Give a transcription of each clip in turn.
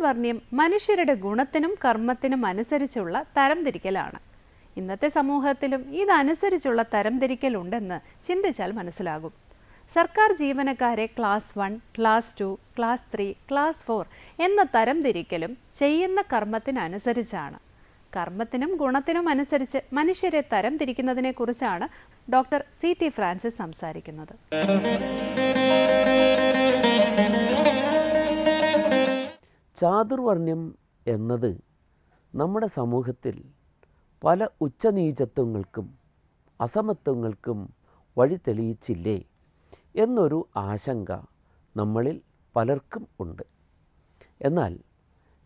ചാതുർവർണ്ണ്യം മനുഷ്യരുടെ ഗുണത്തിനും കർമ്മത്തിനും അനുസരിച്ചുള്ള തരംതിരിക്കലാണ്. ഇന്നത്തെ സമൂഹത്തിലും ഇതനുസരിച്ചുള്ള തരംതിരിക്കലുണ്ടെന്ന് ചിന്തിച്ചാൽ മനസ്സിലാകും. സർക്കാർ ജീവനക്കാരെ ക്ലാസ് 1, ക്ലാസ് 2, ക്ലാസ് 3, ക്ലാസ് 4 എന്ന തരംതിരിക്കലും ചെയ്യുന്ന കർമ്മത്തിനനുസരിച്ചാണ്. കർമ്മത്തിനും ഗുണത്തിനും അനുസരിച്ച് മനുഷ്യരെ തരംതിരിക്കുന്നതിനെക്കുറിച്ചാണ് ഡോക്ടർ CT ഫ്രാൻസിസ് സംസാരിക്കുന്നത്. ചാതുർവർണ്ണ്യം എന്നത് നമ്മുടെ സമൂഹത്തിൽ പല ഉച്ചനീചത്വങ്ങൾക്കും അസമത്വങ്ങൾക്കും വഴി തെളിയിച്ചില്ലേ എന്നൊരു ആശങ്ക നമ്മളിൽ പലർക്കും ഉണ്ട്. എന്നാൽ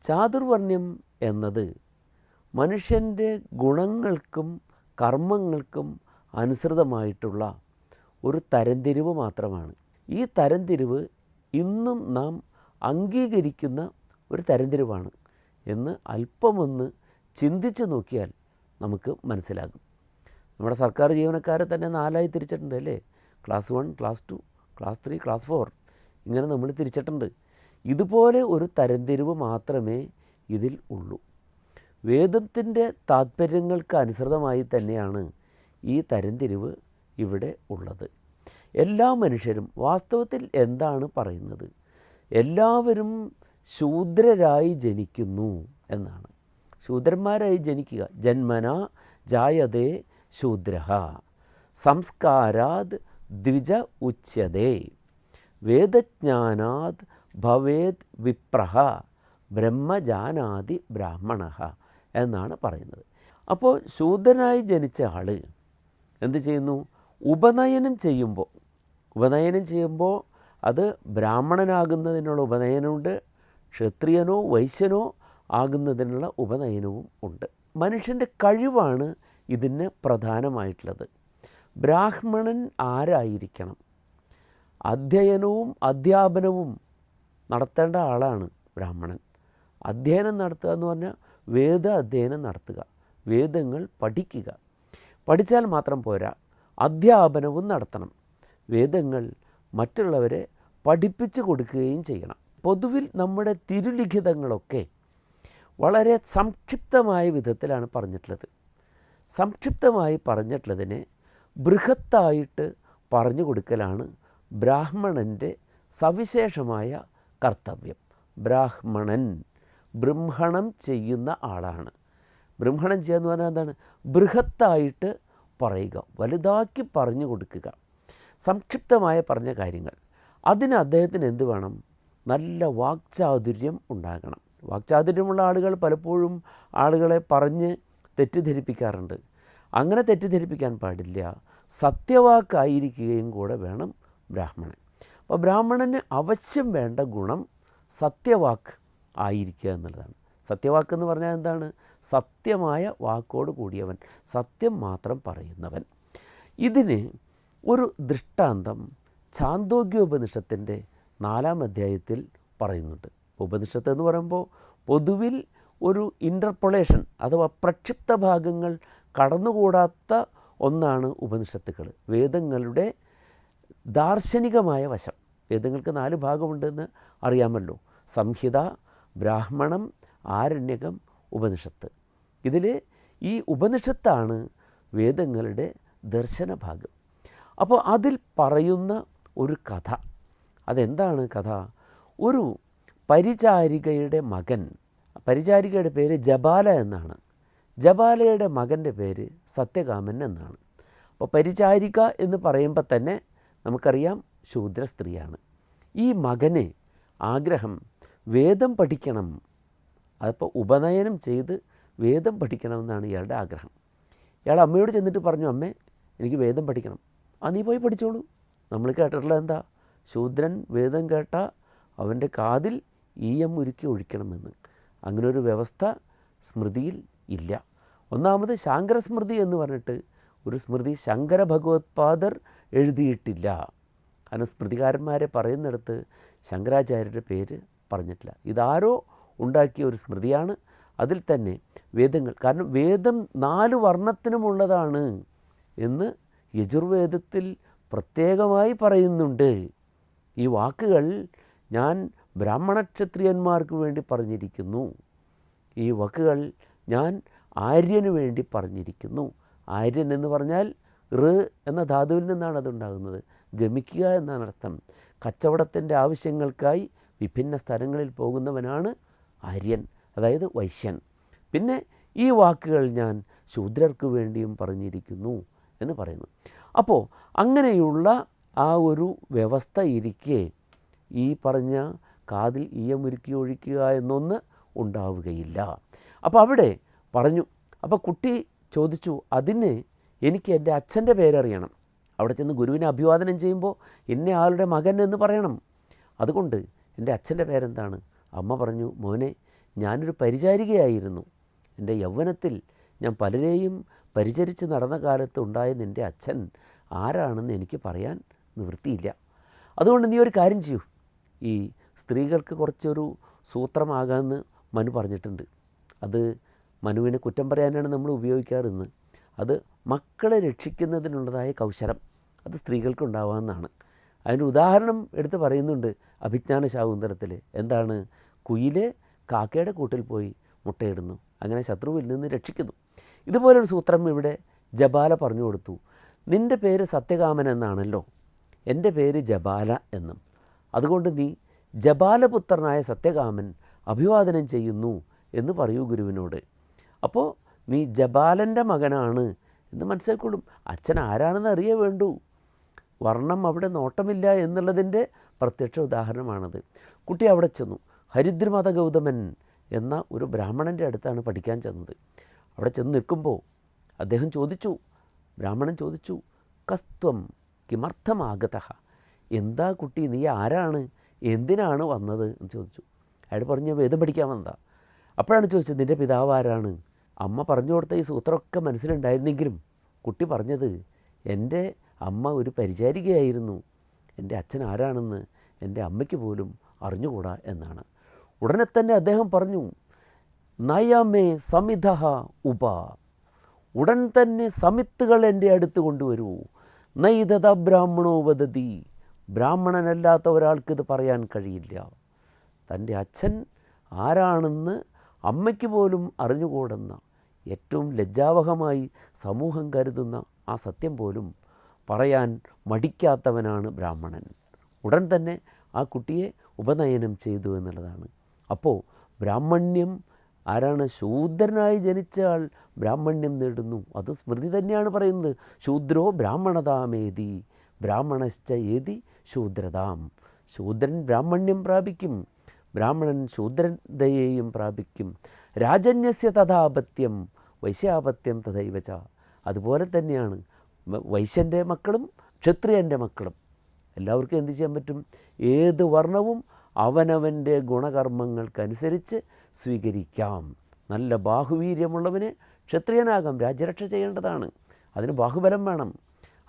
ചാതുർവർണ്ണ്യം എന്നത് മനുഷ്യൻ്റെ ഗുണങ്ങൾക്കും കർമ്മങ്ങൾക്കും അനുസൃതമായിട്ടുള്ള ഒരു തരംതിരിവ് മാത്രമാണ്. ഈ തരംതിരിവ് ഇന്നും നാം അംഗീകരിക്കുന്ന ഒരു തരംതിരിവാണ് എന്ന് അല്പമൊന്ന് ചിന്തിച്ച് നോക്കിയാൽ നമുക്ക് മനസ്സിലാകും. നമ്മുടെ സർക്കാർ ജീവനക്കാരെ തന്നെ 4ആയി തിരിച്ചിട്ടുണ്ട് അല്ലേ? ക്ലാസ് 1, ക്ലാസ് 2, ക്ലാസ് 3, ക്ലാസ് 4 ഇങ്ങനെ നമ്മൾ തിരിച്ചിട്ടുണ്ട്. ഇതുപോലെ ഒരു തരംതിരിവ് മാത്രമേ ഇതിൽ ഉള്ളൂ. വേദത്തിൻ്റെ താത്പര്യങ്ങൾക്ക് അനുസൃതമായി തന്നെയാണ് ഈ തരംതിരിവ് ഇവിടെ ഉള്ളത്. എല്ലാ മനുഷ്യരും വാസ്തവത്തിൽ എന്താണ് പറയുന്നത്? എല്ലാവരും ശൂദ്രരായി ജനിക്കുന്നു എന്നാണ്. ശൂദ്രന്മാരായി ജനിക്കുക. ജന്മന ജായതേ ശൂദ്രഃ സംസ്കാരാത് ദ്വിജ ഉച്യതേ വേദജ്ഞാനാത് ഭവേത് വിപ്രഃ ബ്രഹ്മജാനാതി ബ്രാഹ്മണഃ എന്നാണ് പറയുന്നത്. അപ്പോൾ ശൂദ്രനായി ജനിച്ച ആൾ എന്ത് ചെയ്യുന്നു? ഉപനയനം ചെയ്യുമ്പോൾ അത് ബ്രാഹ്മണനാകുന്നതിനുള്ള ഉപനയനമുണ്ട്, ക്ഷത്രിയനോ വൈശ്യനോ ആകുന്നതിനുള്ള ഉപനയനവും ഉണ്ട്. മനുഷ്യൻ്റെ കഴിവാണ് ഇതിന് പ്രധാനമായിട്ടുള്ളത്. ബ്രാഹ്മണൻ ആരായിരിക്കണം? അധ്യയനവും അധ്യാപനവും നടത്തേണ്ട ആളാണ് ബ്രാഹ്മണൻ. അധ്യയനം നടത്തുക എന്ന് പറഞ്ഞാൽ വേദ അധ്യയനം നടത്തുക, വേദങ്ങൾ പഠിക്കുക. പഠിച്ചാൽ മാത്രം പോരാ, അധ്യാപനവും നടത്തണം. വേദങ്ങൾ മറ്റുള്ളവരെ പഠിപ്പിച്ചു കൊടുക്കുകയും ചെയ്യണം. പൊതുവിൽ നമ്മുടെ തിരുലിഖിതങ്ങളൊക്കെ വളരെ സംക്ഷിപ്തമായ വിധത്തിലാണ് പറഞ്ഞിട്ടുള്ളത്. സംക്ഷിപ്തമായി പറഞ്ഞിട്ടുള്ളതിനെ ബൃഹത്തായിട്ട് പറഞ്ഞു കൊടുക്കലാണ് ബ്രാഹ്മണൻ്റെ സവിശേഷമായ കർത്തവ്യം. ബ്രാഹ്മണൻ ബൃംഹണം ചെയ്യുന്ന ആളാണ്. ബൃംഹണം ചെയ്യുക എന്ന് പറഞ്ഞാൽ എന്താണ്? ബൃഹത്തായിട്ട് പറയുക, വലുതാക്കി പറഞ്ഞു കൊടുക്കുക, സംക്ഷിപ്തമായ പറഞ്ഞ കാര്യങ്ങൾ. അതിന് അദ്ദേഹത്തിന് എന്ത് വേണം? നല്ല വാക്ചാതുര്യം ഉണ്ടാകണം. വാക്ചാതുര്യമുള്ള ആളുകൾ പലപ്പോഴും ആളുകളെ പറഞ്ഞ് തെറ്റിദ്ധരിപ്പിക്കാറുണ്ട്. അങ്ങനെ തെറ്റിദ്ധരിപ്പിക്കാൻ പാടില്ല. സത്യവാക്കായിരിക്കുകയും കൂടെ വേണം ബ്രാഹ്മണൻ. അപ്പോൾ ബ്രാഹ്മണന് അവശ്യം വേണ്ട ഗുണം സത്യവാക്ക് ആയിരിക്കുക എന്നുള്ളതാണ്. സത്യവാക്ക് എന്ന് പറഞ്ഞാൽ എന്താണ്? സത്യമായ വാക്കോട് കൂടിയവൻ, സത്യം മാത്രം പറയുന്നവൻ. ഇതിന് ഒരു ദൃഷ്ടാന്തം ഛാന്തോഗ്യോപനിഷത്തിൻ്റെ 4-ാം അധ്യായത്തിൽ പറയുന്നുണ്ട്. ഉപനിഷത്ത് എന്ന് പറയുമ്പോൾ പൊതുവിൽ ഒരു ഇൻ്റർപൊളേഷൻ അഥവാ പ്രക്ഷിപ്ത ഭാഗങ്ങൾ കടന്നുകൂടാത്ത ഒന്നാണ് ഉപനിഷത്തുകൾ. വേദങ്ങളുടെ ദാർശനികമായ വശം. വേദങ്ങൾക്ക് 4 ഭാഗമുണ്ടെന്ന് അറിയാമല്ലോ. സംഹിത, ബ്രാഹ്മണം, ആരണ്യകം, ഉപനിഷത്ത്. ഇതിൽ ഈ ഉപനിഷത്താണ് വേദങ്ങളുടെ ദർശനഭാഗം. അപ്പോൾ അതിൽ പറയുന്ന ഒരു കഥ, അതെന്താണ് കഥ? ഒരു പരിചാരികയുടെ മകൻ, പരിചാരികയുടെ പേര് ജബാല എന്നാണ്. ജബാലയുടെ മകൻ്റെ പേര് സത്യകാമൻ എന്നാണ്. അപ്പോൾ പരിചാരിക എന്ന് പറയുമ്പോൾ തന്നെ നമുക്കറിയാം ശൂദ്ര സ്ത്രീയാണ്. ഈ മകന് ആഗ്രഹം വേദം പഠിക്കണം. അതിപ്പോൾ ഉപനയനം ചെയ്ത് വേദം പഠിക്കണമെന്നാണ് ഇയാളുടെ ആഗ്രഹം. ഇയാൾ അമ്മയോട് ചെന്നിട്ട് പറഞ്ഞു, അമ്മേ എനിക്ക് വേദം പഠിക്കണം. നീ പോയി പഠിച്ചോളൂ. നമ്മൾ കേട്ടിട്ടുള്ളത് എന്താ? ശൂദ്രൻ വേദം കേട്ട അവൻ്റെ കാതിൽ ഈയം ഉരുക്കി ഒഴിക്കണമെന്ന്. അങ്ങനൊരു വ്യവസ്ഥ സ്മൃതിയിൽ ഇല്ല. ഒന്നാമത് ശാങ്കരസ്മൃതി എന്ന് പറഞ്ഞിട്ട് ഒരു സ്മൃതി ശങ്കര ഭഗവത്പാദർ എഴുതിയിട്ടില്ല. കാരണം സ്മൃതികാരന്മാരെ പറയുന്നിടത്ത് ശങ്കരാചാര്യരുടെ പേര് പറഞ്ഞിട്ടില്ല. ഇതാരോ ഉണ്ടാക്കിയ ഒരു സ്മൃതിയാണ്. അതിൽ തന്നെ വേദങ്ങൾ, കാരണം വേദം 4 വർണ്ണത്തിനുമുള്ളതാണ് എന്ന് യജുർവേദത്തിൽ പ്രത്യേകമായി പറയുന്നുണ്ട്. ഈ വാക്കുകൾ ഞാൻ ബ്രാഹ്മണ ക്ഷത്രിയന്മാർക്ക് വേണ്ടി പറഞ്ഞിരിക്കുന്നു. ഈ വാക്കുകൾ ഞാൻ ആര്യന് വേണ്ടി പറഞ്ഞിരിക്കുന്നു. ആര്യൻ എന്ന് പറഞ്ഞാൽ ഋ എന്ന ധാതുവിൽ നിന്നാണ് അതുണ്ടാകുന്നത്. ഗമിക്കുക എന്നാണ് അർത്ഥം. കച്ചവടത്തിൻ്റെ ആവശ്യങ്ങൾക്കായി വിഭിന്ന സ്ഥലങ്ങളിൽ പോകുന്നവനാണ് ആര്യൻ, അതായത് വൈശ്യൻ. പിന്നെ ഈ വാക്കുകൾ ഞാൻ ശൂദ്രർക്ക് വേണ്ടിയും പറഞ്ഞിരിക്കുന്നു എന്ന് പറയുന്നു. അപ്പോൾ അങ്ങനെയുള്ള ആ ഒരു വ്യവസ്ഥ ഇരിക്കെ ഈ പറഞ്ഞ കാതിൽ ഈയമുരുക്കി ഒഴിക്കുക എന്നൊന്ന് ഉണ്ടാവുകയില്ല. അപ്പോൾ അവിടെ പറഞ്ഞു. അപ്പോൾ കുട്ടി ചോദിച്ചു, അതിന് എനിക്ക് എൻ്റെ അച്ഛൻ്റെ പേരറിയണം. അവിടെ ചെന്ന് ഗുരുവിനെ അഭിവാദനം ചെയ്യുമ്പോൾ ഇന്ന ആളുടെ മകൻ എന്ന് പറയണം. അതുകൊണ്ട് എൻ്റെ അച്ഛൻ്റെ പേരെന്താണ്? അമ്മ പറഞ്ഞു, മോനെ, ഞാനൊരു പരിചാരികയായിരുന്നു. എൻ്റെ യൗവനത്തിൽ ഞാൻ പലരെയും പരിചരിച്ച് നടന്ന കാലത്ത് ഉണ്ടായ നിൻ്റെ അച്ഛൻ ആരാണെന്ന് എനിക്ക് പറയാൻ നിവൃത്തിയില്ല. അതുകൊണ്ട് നീ ഒരു കാര്യം ചെയ്യൂ. ഈ സ്ത്രീകൾക്ക് കുറച്ചൊരു സൂത്രമാകാമെന്ന് മനു പറഞ്ഞിട്ടുണ്ട്. അത് മനുവിനെ കുറ്റം പറയാനാണ് നമ്മൾ ഉപയോഗിക്കാറെന്ന്. അത് മക്കളെ രക്ഷിക്കുന്നതിനുള്ളതായ കൗശലം അത് സ്ത്രീകൾക്ക് ഉണ്ടാവാമെന്നാണ്. അതിൻ്റെ ഉദാഹരണം എടുത്ത് പറയുന്നുണ്ട് അഭിജ്ഞാന ശാകുന്തലത്തിൽ. എന്താണ്? കുയില് കാക്കയുടെ കൂട്ടിൽ പോയി മുട്ടയിടുന്നു, അങ്ങനെ ശത്രുവിൽ നിന്ന് രക്ഷിക്കുന്നു. ഇതുപോലൊരു സൂത്രം ഇവിടെ ജബാല പറഞ്ഞു കൊടുത്തു. നിൻ്റെ പേര് സത്യകാമൻ എന്നാണല്ലോ, എൻ്റെ പേര് ജബാല എന്നും. അതുകൊണ്ട് നീ ജബാലപുത്രനായ സത്യകാമൻ അഭിവാദനം ചെയ്യുന്നു എന്ന് പറയൂ ഗുരുവിനോട്. അപ്പോൾ നീ ജബാലൻ്റെ മകനാണ് എന്ന് മനസ്സിലാക്കോളും. അച്ഛൻ ആരാണെന്ന് അറിയേ വേണ്ടൂ. വർണ്ണം അവിടെ നോട്ടമില്ല എന്നുള്ളതിൻ്റെ പ്രത്യക്ഷ ഉദാഹരണമാണത്. കുട്ടി അവിടെ ചെന്നു. ഹരിദ്രമത ഗൗതമൻ എന്ന ഒരു ബ്രാഹ്മണൻ്റെ അടുത്താണ് പഠിക്കാൻ ചെന്നത്. അവിടെ ചെന്ന് നിൽക്കുമ്പോൾ അദ്ദേഹം ചോദിച്ചു, ബ്രാഹ്മണൻ ചോദിച്ചു, കസ്ത്വം കിമർത്ഥമാഗത, എന്താ കുട്ടി, നീ ആരാണ്, എന്തിനാണ് വന്നത് എന്ന് ചോദിച്ചു. അയാൾ പറഞ്ഞു, വേദം പഠിക്കാൻ വന്നതാ. അപ്പോഴാണ് ചോദിച്ചത്, നിൻ്റെ പിതാവ് ആരാണ്? അമ്മ പറഞ്ഞു കൊടുത്ത ഈ സൂത്രമൊക്കെ മനസ്സിലുണ്ടായിരുന്നെങ്കിലും കുട്ടി പറഞ്ഞത്, എൻ്റെ അമ്മ ഒരു പരിചാരികയായിരുന്നു, എൻ്റെ അച്ഛൻ ആരാണെന്ന് എൻ്റെ അമ്മയ്ക്ക് പോലും അറിഞ്ഞുകൂടാ എന്നാണ്. ഉടനെ തന്നെ അദ്ദേഹം പറഞ്ഞു, നയമേ സമിധ ഉപ, ഉടൻ തന്നെ സമിത്തുകൾ എൻ്റെ അടുത്ത് കൊണ്ടുവരൂ. നൈതത ബ്രാഹ്മണോ വദതി, ബ്രാഹ്മണനല്ലാത്ത ഒരാൾക്കിത് പറയാൻ കഴിയില്ല. തൻ്റെ അച്ഛൻ ആരാണെന്ന് അമ്മയ്ക്ക് പോലും അറിഞ്ഞുകൂടുന്ന, ഏറ്റവും ലജ്ജാവഹമായി സമൂഹം കരുതുന്ന ആ സത്യം പോലും പറയാൻ മടിക്കാത്തവനാണ് ബ്രാഹ്മണൻ. ഉടൻ തന്നെ ആ കുട്ടിയെ ഉപനയനം ചെയ്തു എന്നുള്ളതാണ്. അപ്പോൾ ബ്രാഹ്മണ്യം ആരാണ്? ശൂദ്രനായി ജനിച്ച ആൾ ബ്രാഹ്മണ്യം നേടുന്നു. അത് സ്മൃതി തന്നെയാണ് പറയുന്നത്. ശൂദ്രോ ബ്രാഹ്മണതാമേതി ബ്രാഹ്മണശ്ച ഏതി ശൂദ്രതാം. ശൂദ്രൻ ബ്രാഹ്മണ്യം പ്രാപിക്കും, ബ്രാഹ്മണൻ ശൂദ്രതയെയും പ്രാപിക്കും. രാജന്യസ്യ തഥാപത്യം വൈശ്യാപത്യം തഥൈവച. അതുപോലെ തന്നെയാണ് വൈശ്യൻ്റെ മക്കളും ക്ഷത്രിയൻ്റെ മക്കളും. എല്ലാവർക്കും എന്ത് ചെയ്യാൻ പറ്റും? ഏത് വർണ്ണവും അവനവൻ്റെ ഗുണകർമ്മങ്ങൾക്കനുസരിച്ച് സ്വീകരിക്കാം. നല്ല ബാഹുവീര്യമുള്ളവന് ക്ഷത്രിയനാകാം, രാജ്യരക്ഷ ചെയ്യേണ്ടതാണ്, അതിന് ബാഹുബലം വേണം.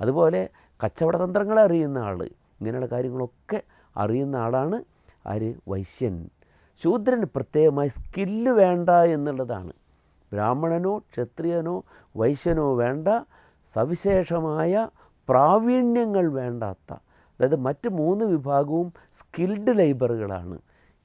അതുപോലെ കച്ചവട തന്ത്രങ്ങളെ അറിയുന്ന ആൾ, ഇങ്ങനെയുള്ള കാര്യങ്ങളൊക്കെ അറിയുന്ന ആളാണ് ആര്? വൈശ്യൻ. ശൂദ്രന് പ്രത്യേകമായി സ്കില്ല് വേണ്ട എന്നുള്ളതാണ്. ബ്രാഹ്മണനോ ക്ഷത്രിയനോ വൈശ്യനോ വേണ്ട സവിശേഷമായ പ്രാവീണ്യങ്ങൾ വേണ്ടാത്ത, അതായത് മറ്റ് 3 വിഭാഗവും സ്കിൽഡ് ലേബറുകളാണ്.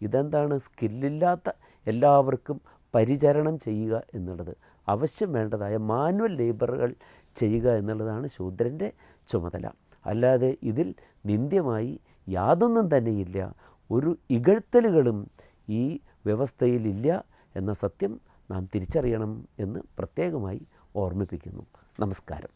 ഇതെന്താണ്? സ്കില്ലില്ലാത്ത എല്ലാവർക്കും പരിചരണം ചെയ്യുക എന്നുള്ളത്, ആവശ്യം വേണ്ടതായ മാനുവൽ ലേബറുകൾ ചെയ്യുക എന്നുള്ളതാണ് ശൂദ്രൻ്റെ ചുമതല. അല്ലാതെ ഇതിൽ നിന്ദ്യമായി യാതൊന്നും തന്നെയില്ല, ഒരു ഇകഴ്ത്തലുകളും ഈ വ്യവസ്ഥയിലില്ല എന്ന സത്യം നാം തിരിച്ചറിയണം എന്ന് പ്രത്യേകമായി ഓർമ്മിപ്പിക്കുന്നു. നമസ്കാരം.